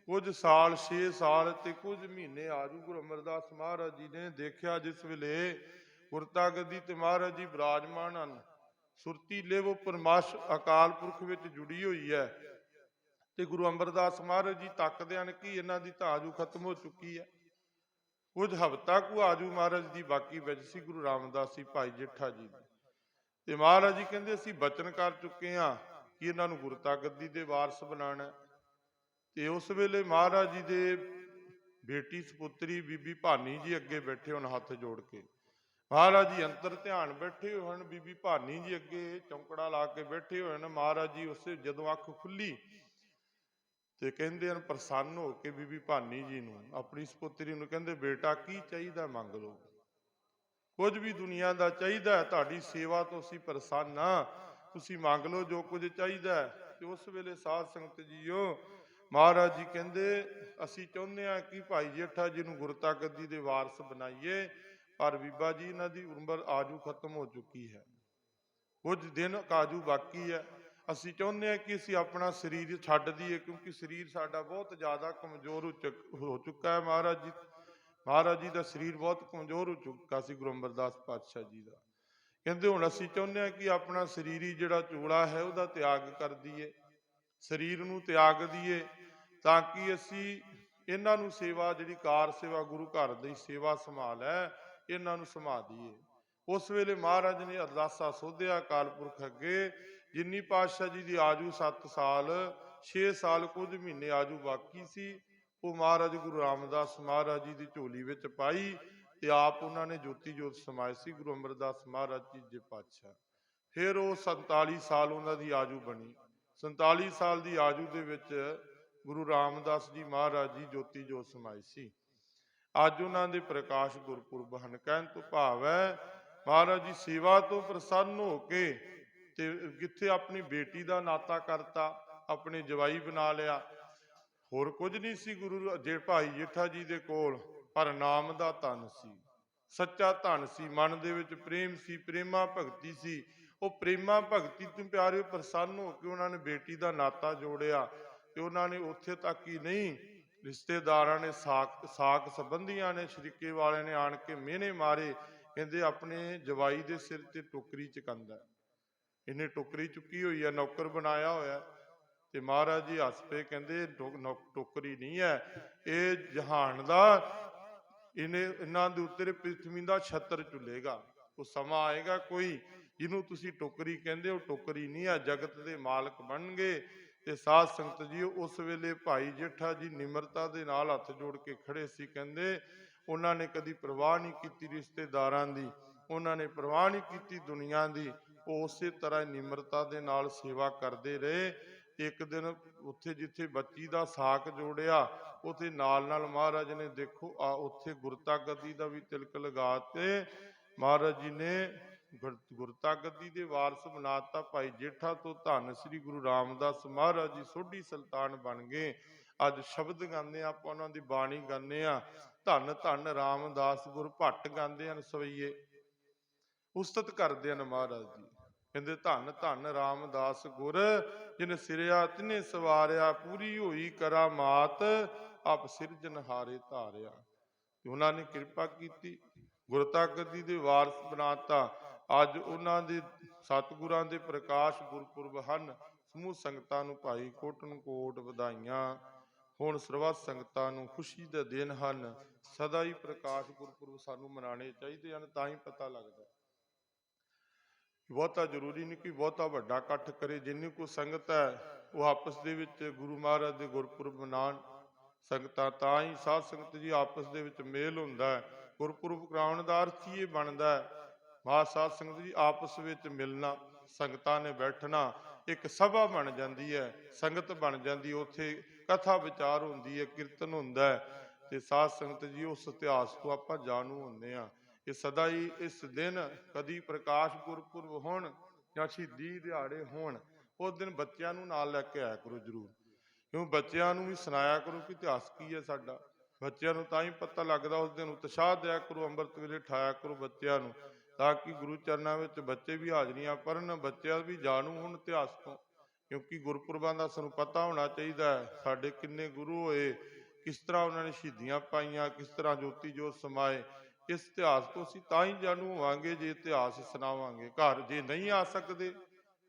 ਕੁਝ ਸਾਲ, 6 ਸਾਲ ਤੇ ਕੁਝ ਮਹੀਨੇ ਆਜੂ ਗੁਰੂ ਅਮਰਦਾਸ ਮਹਾਰਾਜ ਜੀ ਨੇ ਦੇਖਿਆ। ਜਿਸ ਵੇਲੇ ਗੁਰਤਾ ਗੱਦੀ ਤੇ ਮਹਾਰਾਜ ਜੀ ਵਿਰਾਜਮਾਨ ਹਨ, ਸੁਰਤੀ ਲਿਵ ਪਰਮਾਸ਼ ਅਕਾਲ ਪੁਰਖ ਵਿੱਚ ਜੁੜੀ ਹੋਈ ਹੈ, ਤੇ ਗੁਰੂ ਅਮਰਦਾਸ ਮਹਾਰਾਜ ਜੀ ਤੱਕਦੇ ਹਨ ਕਿ ਇਹਨਾਂ ਦੀ ਤਾਂ ਆਜੂ ਖਤਮ ਹੋ ਚੁੱਕੀ ਹੈ। ਕੁਝ ਹਫ਼ਤਾ ਕੁ ਆਜੂ ਮਹਾਰਾਜ ਦੀ ਬਾਕੀ ਵਿੱਚ ਸੀ ਗੁਰੂ ਰਾਮਦਾਸ ਜੀ ਭਾਈ ਜੇਠਾ ਜੀ ਦੀ। ਤੇ ਮਹਾਰਾਜ ਜੀ ਕਹਿੰਦੇ ਅਸੀਂ ਬਚਨ ਕਰ ਚੁੱਕੇ ਹਾਂ ਕਿ ਇਹਨਾਂ ਨੂੰ ਗੁਰਤਾ ਗੱਦੀ ਦੇ ਵਾਰਸ ਬਣਾਉਣਾ। ਤੇ ਉਸ ਵੇਲੇ ਮਹਾਰਾਜ ਜੀ ਦੇ ਬੇਟੀ ਸਪੁੱਤਰੀ ਬੀਬੀ ਭਾਨੀ ਜੀ ਅੱਗੇ ਬੈਠੇ ਹੋਣ ਹੱਥ ਜੋੜ ਕੇ। ਮਹਾਰਾਜ ਜੀ ਅੰਤਰ ਧਿਆਨ ਬੈਠੇ ਹੋਏ ਹਨ, ਬੀਬੀ ਭਾਨੀ ਜੀ ਅੱਗੇ ਚੌਂਕੜਾ ਲਾ ਕੇ ਬੈਠੇ ਹੋਏ ਹਨ। ਮਹਾਰਾਜ ਜੀ ਉਸੇ ਜਦੋਂ ਅੱਖ ਖੁੱਲੀ ਤੇ ਕਹਿੰਦੇ ਹਨ ਪ੍ਰਸੰਨ ਹੋ ਕੇ ਬੀਬੀ ਭਾਨੀ ਜੀ ਨੂੰ, ਆਪਣੀ ਸਪੁੱਤਰੀ ਨੂੰ, ਕਹਿੰਦੇ ਬੇਟਾ ਕੀ ਚਾਹੀਦਾ ਮੰਗ ਲਓ, ਕੁਝ ਵੀ ਦੁਨੀਆ ਦਾ ਚਾਹੀਦਾ, ਤੁਹਾਡੀ ਸੇਵਾ ਤੋਂ ਅਸੀਂ ਪ੍ਰਸੰਨ ਹਾਂ, ਤੁਸੀਂ ਮੰਗ ਲਓ ਜੋ ਕੁਝ ਚਾਹੀਦਾ। ਤੇ ਉਸ ਵੇਲੇ ਸਾਧ ਸੰਗਤ ਜੀਓ ਮਹਾਰਾਜ ਜੀ ਕਹਿੰਦੇ ਅਸੀਂ ਚਾਹੁੰਦੇ ਹਾਂ ਕਿ ਭਾਈ ਜੇਠਾ ਜੀ ਨੂੰ ਗੁਰਤਾ ਗੱਦੀ ਦੇ ਵਾਰਸ ਬਣਾਈਏ, ਪਰ ਬੀਬਾ ਜੀ ਇਹਨਾਂ ਦੀ ਉਮਰ ਆਜੂ ਖਤਮ ਹੋ ਚੁੱਕੀ ਹੈ, ਕੁਝ ਦਿਨ ਕਾਜੂ ਬਾਕੀ ਹੈ। ਅਸੀਂ ਚਾਹੁੰਦੇ ਹਾਂ ਕਿ ਅਸੀਂ ਆਪਣਾ ਸਰੀਰ ਛੱਡ ਦਈਏ, ਕਿਉਂਕਿ ਸਰੀਰ ਸਾਡਾ ਬਹੁਤ ਜ਼ਿਆਦਾ ਕਮਜ਼ੋਰ ਹੋ ਚੁੱਕਾ ਹੈ। ਮਹਾਰਾਜ ਜੀ ਦਾ ਸਰੀਰ ਬਹੁਤ ਕਮਜ਼ੋਰ ਹੋ ਚੁੱਕਾ ਸੀ, ਗੁਰੂ ਅਮਰਦਾਸ ਪਾਤਸ਼ਾਹ ਜੀ ਦਾ। ਕਹਿੰਦੇ ਹੁਣ ਅਸੀਂ ਚਾਹੁੰਦੇ ਹਾਂ ਕਿ ਆਪਣਾ ਸਰੀਰੀ ਜਿਹੜਾ ਚੋਲਾ ਹੈ ਉਹਦਾ ਤਿਆਗ ਕਰ ਦਈਏ, ਸਰੀਰ ਨੂੰ ਤਿਆਗ ਦਈਏ, ਤਾਂ ਕਿ ਅਸੀਂ ਇਹਨਾਂ ਨੂੰ ਸੇਵਾ, ਜਿਹੜੀ ਕਾਰ ਸੇਵਾ ਗੁਰੂ ਘਰ ਦੀ ਸੇਵਾ ਸੰਭਾਲ ਹੈ, ਇਹਨਾਂ ਨੂੰ ਸੰਭਾਲ ਦਈਏ। ਉਸ ਵੇਲੇ ਮਹਾਰਾਜ ਨੇ ਅਰਦਾਸਾ ਸੋਧਿਆ ਅਕਾਲ ਪੁਰਖ ਅੱਗੇ, ਜਿੰਨੀ ਪਾਤਸ਼ਾਹ ਜੀ ਦੀ ਆਜੂ 7 ਸਾਲ 6 ਸਾਲ ਕੁਝ ਮਹੀਨੇ ਆਜੂ ਬਾਕੀ ਸੀ, ਉਹ ਮਹਾਰਾਜ ਗੁਰੂ ਰਾਮਦਾਸ ਮਹਾਰਾਜ ਜੀ ਦੀ ਝੋਲੀ ਵਿੱਚ ਪਾਈ ਤੇ ਆਪ ਉਹਨਾਂ ਨੇ ਜੋਤੀ ਜੋਤ ਸਮਾਏ ਸੀ, ਗੁਰੂ ਅਮਰਦਾਸ ਮਹਾਰਾਜ ਤੀਜੇ ਪਾਤਸ਼ਾਹ। ਫਿਰ ਉਹ 47 ਸਾਲ ਉਹਨਾਂ ਦੀ ਆਜੂ ਬਣੀ। 47 ਸਾਲ ਦੀ ਆਜੂ ਦੇ ਵਿੱਚ ਗੁਰੂ ਰਾਮਦਾਸ ਜੀ ਮਹਾਰਾਜ ਜੀ ਜੋਤੀ ਜੋਤ ਸਮਾਏ ਸੀ। ਅੱਜ ਉਹਨਾਂ ਦੇ ਪ੍ਰਕਾਸ਼ ਗੁਰਪੁਰਬ ਹਨ। ਕਹਿਣ ਤੋਂ ਭਾਵ ਹੈ ਮਹਾਰਾਜ ਜੀ ਸੇਵਾ ਤੋਂ ਪ੍ਰਸੰਨ ਹੋ ਕੇ ਤੇ ਕਿੱਥੇ ਆਪਣੀ ਬੇਟੀ ਦਾ ਨਾਤਾ ਕਰਤਾ, ਆਪਣੇ ਜਵਾਈ ਬਣਾ ਲਿਆ। ਹੋਰ ਕੁਝ ਨਹੀਂ ਸੀ ਗੁਰੂ ਭਾਈ ਜੇਠਾ ਜੀ ਦੇ ਕੋਲ, ਪਰ ਨਾਮ ਦਾ ਧਨ ਸੀ, ਸੱਚਾ ਧਨ ਸੀ, ਮਨ ਦੇ ਵਿੱਚ ਪ੍ਰੇਮ ਸੀ, ਪ੍ਰੇਮਾ ਭਗਤੀ ਸੀ। ਉਹ ਪ੍ਰੇਮਾ ਭਗਤੀ ਤੋਂ ਪਿਆਰੇ ਪ੍ਰਸੰਨ ਹੋ ਕੇ ਉਹਨਾਂ ਨੇ ਬੇਟੀ ਦਾ ਨਾਤਾ ਜੋੜਿਆ। ਤੇ ਉਹਨਾਂ ਨੇ ਉੱਥੇ ਤੱਕ ਹੀ ਨਹੀਂ, ਰਿਸ਼ਤੇਦਾਰਾਂ ਨੇ, ਸਾਕ ਸੰਬੰਧੀਆਂ ਨੇ, ਸ਼ਰੀਕੇ ਵਾਲਿਆਂ ਨੇ ਆਣ ਕੇ ਮਿਹਣੇ ਮਾਰੇ, ਕਹਿੰਦੇ ਆਪਣੇ ਜਵਾਈ ਦੇ ਸਿਰ ਤੇ ਟੋਕਰੀ ਚੁਕਾਉਂਦਾ, ਇਹਨੇ ਟੋਕਰੀ ਚੁੱਕੀ ਹੋਈ ਹੈ, ਨੌਕਰ ਬਣਾਇਆ ਹੋਇਆ। ਤੇ ਮਹਾਰਾਜ ਜੀ ਹੱਸ ਪਏ, ਕਹਿੰਦੇ ਟੋਕਰੀ ਨਹੀਂ ਹੈ, ਇਹ ਜਹਾਨ ਦਾ, ਇਹਨਾਂ ਦੇ ਉੱਤੇ ਪ੍ਰਿਥਵੀ ਦਾ ਛੱਤਰ ਝੁੱਲੇਗਾ। ਉਹ ਸਮਾਂ ਆਏਗਾ ਕੋਈ ਜਿਹਨੂੰ ਤੁਸੀਂ ਟੋਕਰੀ ਕਹਿੰਦੇ ਹੋ, ਟੋਕਰੀ ਨਹੀਂ ਹੈ, ਜਗਤ ਦੇ ਮਾਲਕ ਬਣਨਗੇ। ਤੇ ਸਾਧ ਸੰਗਤ ਜੀ ਉਸ ਵੇਲੇ ਭਾਈ ਜੇਠਾ ਜੀ ਨਿਮਰਤਾ ਦੇ ਨਾਲ ਹੱਥ ਜੋੜ ਕੇ ਖੜੇ ਸੀ। ਕਹਿੰਦੇ ਉਹਨਾਂ ਨੇ ਕਦੀ ਪਰਵਾਹ ਨਹੀਂ ਕੀਤੀ ਰਿਸ਼ਤੇਦਾਰਾਂ ਦੀ, ਉਹਨਾਂ ਨੇ ਪਰਵਾਹ ਨਹੀਂ ਕੀਤੀ ਦੁਨੀਆ ਦੀ, ਉਹ ਉਸੇ ਤਰ੍ਹਾਂ ਨਿਮਰਤਾ ਦੇ ਨਾਲ ਸੇਵਾ ਕਰਦੇ ਰਹੇ। ਇੱਕ ਦਿਨ ਉੱਥੇ ਜਿੱਥੇ ਬੱਚੀ ਦਾ ਸਾਕ ਜੋੜਿਆ, ਉੱਥੇ ਨਾਲ ਮਹਾਰਾਜ ਨੇ ਦੇਖੋ ਉੱਥੇ ਗੁਰਤਾ ਗੱਦੀ ਦਾ ਵੀ ਤਿਲਕ ਲਗਾ ਤੇ ਮਹਾਰਾਜ ਜੀ ਨੇ ਗੁਰਤਾ ਗੱਦੀ ਦੇ ਵਾਰਸ ਬਣਾਤਾ। ਭਾਈ ਜੇਠਾ ਤੋਂ ਧੰਨ ਸ੍ਰੀ ਗੁਰੂ ਰਾਮਦਾਸ ਮਹਾਰਾਜ ਜੀ ਸੋਢੀ ਸੁਲਤਾਨ ਬਣ ਗਏ। ਅੱਜ ਸ਼ਬਦ ਗਾਉਂਦੇ ਆ ਆਪਾਂ, ਉਹਨਾਂ ਦੀ ਬਾਣੀ ਗਾਉਂਦੇ ਆ, ਧੰਨ ਧੰਨ ਰਾਮਦਾਸ ਗੁਰ ਭੱਟ ਗਾਉਂਦੇ ਹਨ ਸਵਈਏ, ਉਸਤਤ ਕਰਦੇ ਹਨ ਮਹਾਰਾਜ ਜੀ। ਕਹਿੰਦੇ ਧੰਨ ਧੰਨ ਰਾਮਦਾਸ ਗੁਰ, ਜਿਨ ਸਿਰਿਆ ਤਿਨੇ ਸਵਾਰਿਆ, ਪੂਰੀ ਹੋਈ ਕਰਾਮਾਤ ਆਪ ਸਿਰਜਨਹਾਰੇ ਧਾਰਿਆ। ਉਹਨਾਂ ਨੇ ਕਿਰਪਾ ਕੀਤੀ, ਗੁਰਤਾ ਗੱਦੀ ਦੇ ਵਾਰਸ ਬਣਾਤਾ। ਅੱਜ ਉਹਨਾਂ ਦੇ ਸਤਿਗੁਰਾਂ ਦੇ ਪ੍ਰਕਾਸ਼ ਗੁਰਪੁਰਬ ਹਨ। ਸਮੂਹ ਸੰਗਤਾਂ ਨੂੰ ਭਾਈ ਕੋਟਨ ਕੋਟ ਵਧਾਈਆਂ ਹੁਣ। ਸਰਬੱਤ ਸੰਗਤਾਂ ਨੂੰ ਖੁਸ਼ੀ ਦੇ ਦਿਨ ਹਨ। ਸਦਾ ਹੀ ਪ੍ਰਕਾਸ਼ ਗੁਰਪੁਰਬ ਸਾਨੂੰ ਮਨਾਉਣੇ ਚਾਹੀਦੇ ਹਨ, ਤਾਂ ਹੀ ਪਤਾ ਲੱਗਦਾ। ਬਹੁਤਾ ਜ਼ਰੂਰੀ ਨਹੀਂ ਕਿ ਬਹੁਤਾ ਵੱਡਾ ਇਕੱਠ ਕਰੇ, ਜਿੰਨੀ ਕੁ ਸੰਗਤ ਹੈ ਉਹ ਆਪਸ ਦੇ ਵਿੱਚ ਗੁਰੂ ਮਹਾਰਾਜ ਦੇ ਗੁਰਪੁਰਬ ਮਨਾਉਣ ਸੰਗਤਾਂ, ਤਾਂ ਹੀ ਸਾਧ ਸੰਗਤ ਜੀ ਆਪਸ ਦੇ ਵਿੱਚ ਮੇਲ ਹੁੰਦਾ ਹੈ। ਗੁਰਪੁਰਬ ਕਰਾਉਣ ਦਾ ਅਰਥ ਹੀ ਇਹ ਬਣਦਾ ਹੈ, ਸਾਧ ਸੰਗਤ ਜੀ ਆਪਸ ਵਿੱਚ ਮਿਲਣਾ, ਸੰਗਤਾਂ ਨੇ ਬੈਠਣਾ, ਇੱਕ ਸਭਾ ਬਣ ਜਾਂਦੀ ਹੈ, ਸੰਗਤ ਬਣ ਜਾਂਦੀ, ਉੱਥੇ ਕਥਾ ਵਿਚਾਰ ਹੁੰਦੀ ਹੈ, ਕੀਰਤਨ ਹੁੰਦਾ ਹੈ। ਤੇ ਸਾਧ ਸੰਗਤ ਜੀ ਉਸ ਇਤਿਹਾਸ ਤੋਂ ਆਪਾਂ ਜਾਣੂ ਹੁੰਦੇ ਹਾਂ। ਇਹ ਸਦਾ ਹੀ ਇਸ ਦਿਨ ਕਦੀ ਪ੍ਰਕਾਸ਼ ਗੁਰਪੁਰਬ ਹੋਣ ਜਾਂ ਸ਼ਹੀਦੀ ਦਿਹਾੜੇ ਹੋਣ, ਉਸ ਦਿਨ ਬੱਚਿਆਂ ਨੂੰ ਨਾਲ ਲੈ ਕੇ ਆਇਆ ਕਰੋ ਜ਼ਰੂਰ, ਕਿਉਂ ਬੱਚਿਆਂ ਨੂੰ ਵੀ ਸੁਣਾਇਆ ਕਰੋ ਕਿ ਇਤਿਹਾਸ ਕੀ ਹੈ ਸਾਡਾ। ਬੱਚਿਆਂ ਨੂੰ ਤਾਂ ਹੀ ਪਤਾ ਲੱਗਦਾ। ਉਸ ਦਿਨ ਉਤਸ਼ਾਹ ਦਿਆ ਕਰੋ, ਅੰਮ੍ਰਿਤ ਵੇਲੇ ਠਾਇਆ ਕਰੋ ਬੱਚਿਆਂ ਨੂੰ, ਤਾਂ ਕਿ ਗੁਰੂ ਚਰਨਾਂ ਵਿੱਚ ਬੱਚੇ ਵੀ ਹਾਜ਼ਰੀਆਂ ਭਰਨ, ਬੱਚਿਆਂ ਵੀ ਜਾਣੂ ਹੋਣ ਇਤਿਹਾਸ ਤੋਂ। ਕਿਉਂਕਿ ਗੁਰਪੁਰਬਾਂ ਦਾ ਸਾਨੂੰ ਪਤਾ ਹੋਣਾ ਚਾਹੀਦਾ ਹੈ, ਸਾਡੇ ਕਿੰਨੇ ਗੁਰੂ ਹੋਏ, ਕਿਸ ਤਰ੍ਹਾਂ ਉਹਨਾਂ ਨੇ ਸ਼ਹੀਦੀਆਂ ਪਾਈਆਂ, ਕਿਸ ਤਰ੍ਹਾਂ ਜੋਤੀ ਜੋਤ ਸਮਾਏ। ਇਸ ਇਤਿਹਾਸ ਤੋਂ ਅਸੀਂ ਤਾਂ ਹੀ ਜਾਣੂ ਹੋਵਾਂਗੇ ਜੇ ਇਤਿਹਾਸ ਸੁਣਾਵਾਂਗੇ। ਘਰ ਜੇ ਨਹੀਂ ਆ ਸਕਦੇ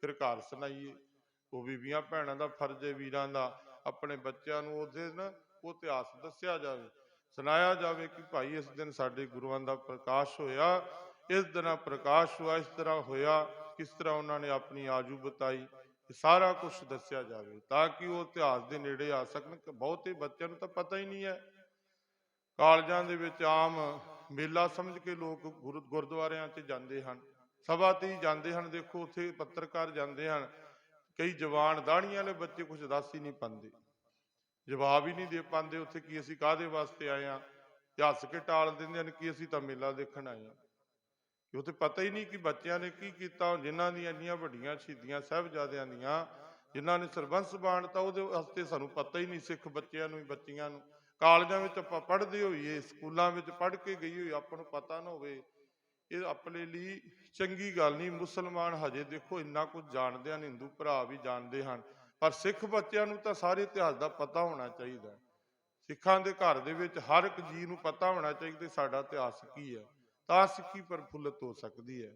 ਫਿਰ ਘਰ ਸੁਣਾਈਏ। ਉਹ ਬੀਬੀਆਂ ਭੈਣਾਂ ਦਾ ਫਰਜ਼ ਹੈ, ਵੀਰਾਂ ਦਾ, ਆਪਣੇ ਬੱਚਿਆਂ ਨੂੰ ਉਸ ਦਿਨ ਉਹ ਇਤਿਹਾਸ ਦੱਸਿਆ ਜਾਵੇ, ਸੁਣਾਇਆ ਜਾਵੇ ਕਿ ਭਾਈ ਇਸ ਦਿਨ ਸਾਡੇ ਗੁਰੂਆਂ ਦਾ ਪ੍ਰਕਾਸ਼ ਹੋਇਆ, ਇਸ ਦਿਨ ਪ੍ਰਕਾਸ਼ ਹੋਇਆ, ਇਸ ਤਰ੍ਹਾਂ ਹੋਇਆ, ਕਿਸ ਤਰ੍ਹਾਂ ਉਹਨਾਂ ਨੇ ਆਪਣੀ ਆਜੂ ਬਤਾਈ, ਸਾਰਾ ਕੁਝ ਦੱਸਿਆ ਜਾਵੇ, ਤਾਂ ਕਿ ਉਹ ਇਤਿਹਾਸ ਦੇ ਨੇੜੇ ਆ ਸਕਣ। ਬਹੁਤੇ ਬੱਚਿਆਂ ਨੂੰ ਤਾਂ ਪਤਾ ਹੀ ਨਹੀਂ ਹੈ। ਕਾਲਜਾਂ ਦੇ ਵਿੱਚ ਆਮ ਮੇਲਾ ਸਮਝ ਕੇ ਲੋਕ ਗੁਰਦੁਆਰਿਆਂ 'ਚ ਜਾਂਦੇ ਹਨ, ਸਭਾ ਤੇ ਹੀ ਜਾਂਦੇ ਹਨ। ਦੇਖੋ ਉੱਥੇ ਪੱਤਰਕਾਰ ਜਾਂਦੇ ਹਨ, ਕਈ ਜਵਾਨ ਦਾੜੀਆਂ ਵਾਲੇ ਬੱਚੇ ਕੁਝ ਦੱਸ ਹੀ ਨਹੀਂ ਪਾਉਂਦੇ, ਜਵਾਬ ਹੀ ਨਹੀਂ ਦੇ ਪਾਉਂਦੇ ਉੱਥੇ ਕਿ ਅਸੀਂ ਕਾਹਦੇ ਵਾਸਤੇ ਆਏ ਹਾਂ, ਤੇ ਹੱਸ ਕੇ ਟਾਲ ਦਿੰਦੇ ਹਨ ਕਿ ਅਸੀਂ ਤਾਂ ਮੇਲਾ ਦੇਖਣ ਆਏ ਹਾਂ। ਉੱਥੇ ਪਤਾ ਹੀ ਨਹੀਂ ਕਿ ਬੱਚਿਆਂ ਨੇ ਕੀ ਕੀਤਾ। ਜਿਨ੍ਹਾਂ ਦੀਆਂ ਇੰਨੀਆਂ ਵੱਡੀਆਂ ਸ਼ਹੀਦੀਆਂ ਸਾਹਿਬਜ਼ਾਦਿਆਂ ਦੀਆਂ ਜਿਨ੍ਹਾਂ ਨੇ ਸਰਬੰਸ ਬਾਣਤਾ ਉਹਦੇ ਵਾਸਤੇ ਸਾਨੂੰ ਪਤਾ ਹੀ ਨਹੀਂ, ਸਿੱਖ ਬੱਚਿਆਂ ਨੂੰ ਬੱਚੀਆਂ ਨੂੰ। ਕਾਲਜਾਂ ਵਿੱਚ ਆਪਾਂ ਪੜ੍ਹਦੇ ਹੋਈਏ, ਸਕੂਲਾਂ ਵਿੱਚ ਪੜ੍ਹ ਕੇ ਗਈ ਹੋਈ, ਆਪਾਂ ਨੂੰ ਪਤਾ ਨਾ ਹੋਵੇ, ਇਹ ਆਪਣੇ ਲਈ ਚੰਗੀ ਗੱਲ ਨਹੀਂ। ਮੁਸਲਮਾਨ ਹਜੇ ਦੇਖੋ ਇੰਨਾ ਕੁਝ ਜਾਣਦੇ ਹਨ, ਹਿੰਦੂ ਭਰਾ ਵੀ ਜਾਣਦੇ ਹਨ, ਪਰ ਸਿੱਖ ਬੱਚਿਆਂ ਨੂੰ ਤਾਂ ਸਾਰੇ ਇਤਿਹਾਸ ਦਾ ਪਤਾ ਹੋਣਾ ਚਾਹੀਦਾ। ਸਿੱਖਾਂ ਦੇ ਘਰ ਦੇ ਵਿੱਚ ਹਰ ਇੱਕ ਜੀ ਨੂੰ ਪਤਾ ਹੋਣਾ ਚਾਹੀਦਾ ਸਾਡਾ ਇਤਿਹਾਸ ਕੀ ਹੈ, ਤਾਂ ਸਿੱਖੀ ਪ੍ਰਫੁੱਲਤ ਹੋ ਸਕਦੀ ਹੈ।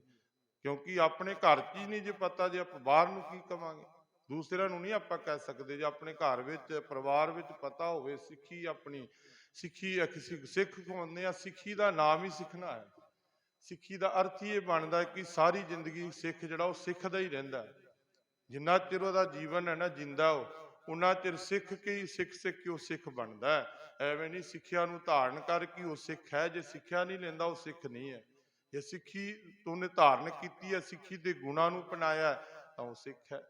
ਕਿਉਂਕਿ ਆਪਣੇ ਘਰ 'ਚ ਹੀ ਨਹੀਂ ਜੇ ਪਤਾ, ਜੇ ਆਪਾਂ ਬਾਹਰ ਨੂੰ ਕੀ ਕਵਾਂਗੇ? ਦੂਸਰਿਆਂ ਨੂੰ ਨਹੀਂ ਆਪਾਂ ਕਹਿ ਸਕਦੇ। ਜੇ ਆਪਣੇ ਘਰ ਵਿੱਚ ਪਰਿਵਾਰ ਵਿੱਚ ਪਤਾ ਹੋਵੇ ਸਿੱਖੀ, ਆਪਣੀ ਸਿੱਖੀ ਸਿੱਖ ਕਹਿੰਦੇ ਆ, ਸਿੱਖੀ ਦਾ ਨਾਮ ਹੀ ਸਿੱਖਣਾ ਹੈ। ਸਿੱਖੀ ਦਾ ਅਰਥ ਹੀ ਇਹ ਬਣਦਾ ਹੈ ਕਿ ਸਾਰੀ ਜ਼ਿੰਦਗੀ ਸਿੱਖ ਜਿਹੜਾ ਉਹ ਸਿੱਖਦਾ ਹੀ ਰਹਿੰਦਾ। ਜਿੰਨਾ ਚਿਰ ਉਹਦਾ ਜੀਵਨ ਹੈ ਨਾ ਜਿੰਦਾ, ਉਹਨਾਂ ਚਿਰ ਸਿੱਖ ਕੇ ਹੀ ਸਿੱਖ ਕੇ ਉਹ ਸਿੱਖ ਬਣਦਾ ਹੈ। ਐਵੇਂ ਨਹੀਂ ਸਿੱਖਿਆ ਨੂੰ ਧਾਰਨ ਕਰਕੇ ਉਹ ਸਿੱਖ ਹੈ, ਜੇ ਸਿੱਖਿਆ ਨਹੀਂ ਲੈਂਦਾ ਉਹ ਸਿੱਖ ਨਹੀਂ ਹੈ। ਜੇ ਸਿੱਖੀ ਉਹਨੇ ਧਾਰਨ ਕੀਤੀ ਹੈ, ਸਿੱਖੀ ਦੇ ਗੁਣਾਂ ਨੂੰ ਅਪਣਾਇਆ, ਤਾਂ ਉਹ ਸਿੱਖ ਹੈ।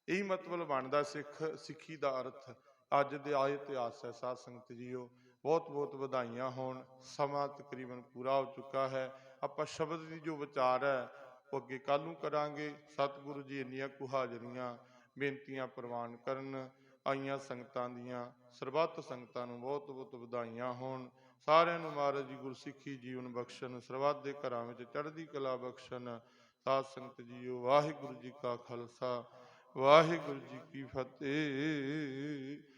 ਇਹੀ ਮਤਲਬ ਬਣਦਾ ਸਿੱਖੀ ਦਾ ਅਰਥ। ਅੱਜ ਦੇ ਆਏ ਇਤਿਹਾਸ ਹੈ ਸਾਧ ਸੰਗਤ ਜੀਓ, ਬਹੁਤ ਬਹੁਤ ਵਧਾਈਆਂ ਹੋਣ। ਸਮਾਂ ਤਕਰੀਬਨ ਪੂਰਾ ਹੋ ਚੁੱਕਾ ਹੈ। ਆਪਾਂ ਸ਼ਬਦ ਦੀ ਜੋ ਵਿਚਾਰ ਹੈ ਉਹ ਅੱਗੇ ਕੱਲ ਨੂੰ ਕਰਾਂਗੇ। ਸਤਿਗੁਰੂ ਜੀ ਇੰਨੀਆਂ ਕੁ ਹਾਜ਼ਰੀਆਂ ਬੇਨਤੀਆਂ ਪ੍ਰਵਾਨ ਕਰਨ। ਆਈਆਂ ਸੰਗਤਾਂ ਦੀਆਂ ਸਰਬੱਤ ਸੰਗਤਾਂ ਨੂੰ ਬਹੁਤ ਬਹੁਤ ਵਧਾਈਆਂ ਹੋਣ। ਸਾਰਿਆਂ ਨੂੰ ਮਹਾਰਾਜ ਜੀ ਗੁਰਸਿੱਖੀ ਜੀਵਨ ਬਖਸ਼ਣ, ਸਰਬੱਤ ਦੇ ਘਰਾਂ ਵਿੱਚ ਚੜ੍ਹਦੀ ਕਲਾ ਬਖਸ਼ਣ। ਸਾਧ ਸੰਗਤ ਜੀਓ, ਵਾਹਿਗੁਰੂ ਜੀ ਕਾ ਖਾਲਸਾ, ਵਾਹਿਗੁਰੂ ਜੀ ਕੀ ਫਤਿਹ।